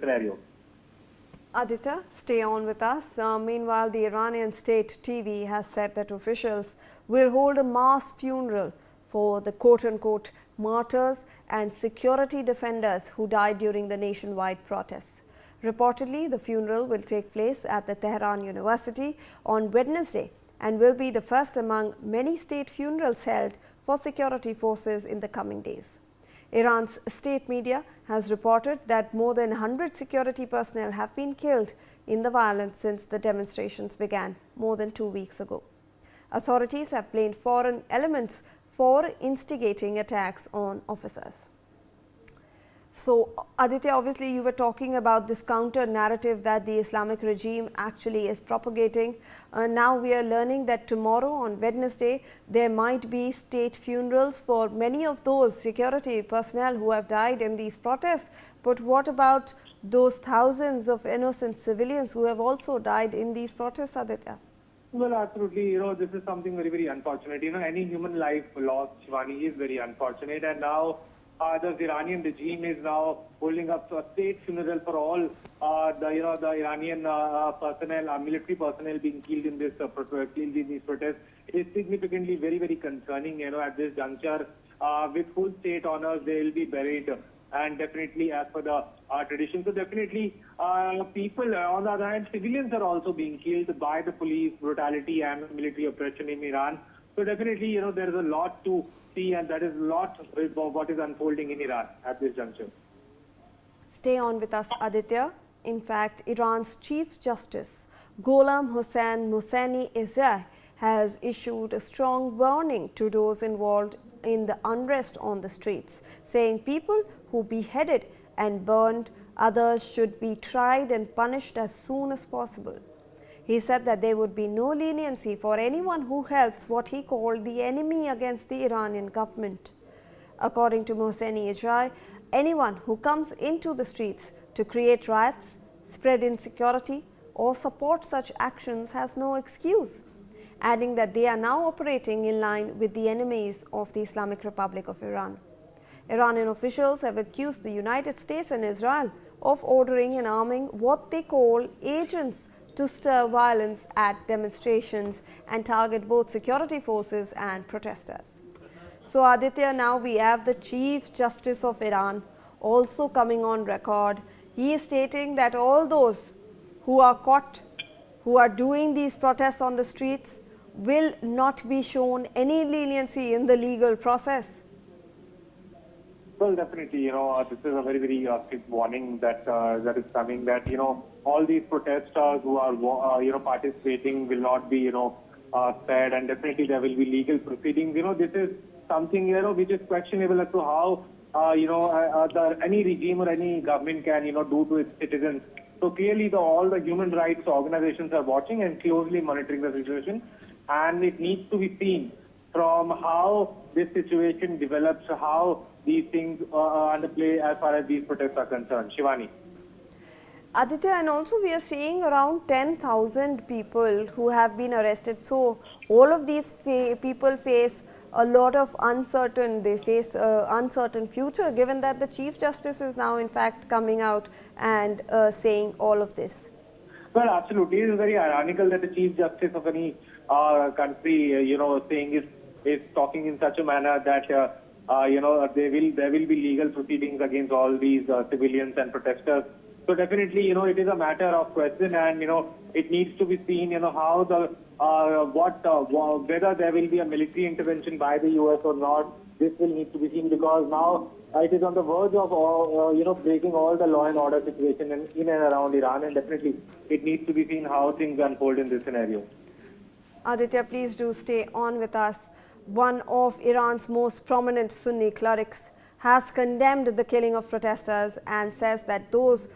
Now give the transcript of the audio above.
scenario. Aditya, stay on with us. Meanwhile, the Iranian state TV has said that officials will hold a mass funeral for the quote-unquote martyrs and security defenders who died during the nationwide protests. Reportedly, the funeral will take place at the Tehran University on Wednesday and will be the first among many state funerals held for security forces in the coming days. Iran's state media has reported that more than 100 security personnel have been killed in the violence since the demonstrations began more than 2 weeks ago. Authorities have blamed foreign elements for instigating attacks on officers. So, Aditya, obviously you were talking about this counter narrative that the Islamic regime actually is propagating. Now we are learning that tomorrow on Wednesday there might be state funerals for many of those security personnel who have died in these protests. But what about those thousands of innocent civilians who have also died in these protests, Aditya? Well, absolutely. This is something very, very unfortunate. Any human life lost, Shivani, is very unfortunate. And now the Iranian regime is now holding up a state funeral for all the Iranian personnel, military personnel being killed in this these protests. It is significantly very, very concerning. At this juncture, with full state honors, they will be buried, and definitely as per the tradition. So definitely, people on the other hand, civilians are also being killed by the police brutality and military oppression in Iran. So definitely, there is a lot to see, and that is a lot of what is unfolding in Iran at this juncture. Stay on with us, Aditya. In fact, Iran's Chief Justice Gholam Hossein Mohseni-Ejei has issued a strong warning to those involved in the unrest on the streets, saying people who beheaded and burned others should be tried and punished as soon as possible. He said that there would be no leniency for anyone who helps what he called the enemy against the Iranian government. According to Mohseni-Ejei, anyone who comes into the streets to create riots, spread insecurity, or support such actions has no excuse, adding that they are now operating in line with the enemies of the Islamic Republic of Iran. Iranian officials have accused the United States and Israel of ordering and arming what they call agents to stir violence at demonstrations and target both security forces and protesters. So, Aditya, now we have the Chief Justice of Iran also coming on record. He is stating that all those who are caught, who are doing these protests on the streets, will not be shown any leniency in the legal process. Well, definitely, this is a very, very big warning that is coming, that, all these protesters who are, participating will not be, spared, and definitely there will be legal proceedings. This is something, which is questionable as to how, any regime or any government can, do to its citizens. So clearly, all the human rights organizations are watching and closely monitoring the situation, and it needs to be seen from how this situation develops, how these things are underplay as far as these protests are concerned. Shivani. Aditya, and also we are seeing around 10,000 people who have been arrested. So all of these people face a lot of uncertain future, given that the Chief Justice is now in fact coming out and saying all of this. Well, absolutely. It is very ironical that the Chief Justice of any country, saying is talking in such a manner that there will be legal proceedings against all these civilians and protesters. So definitely, it is a matter of question, and it needs to be seen, how the whether there will be a military intervention by the US or not. This will need to be seen, because now it is on the verge of breaking all the law and order situation in and around Iran, and definitely it needs to be seen how things unfold in this scenario. Aditya, please do stay on with us. One of Iran's most prominent Sunni clerics has condemned the killing of protesters and says that those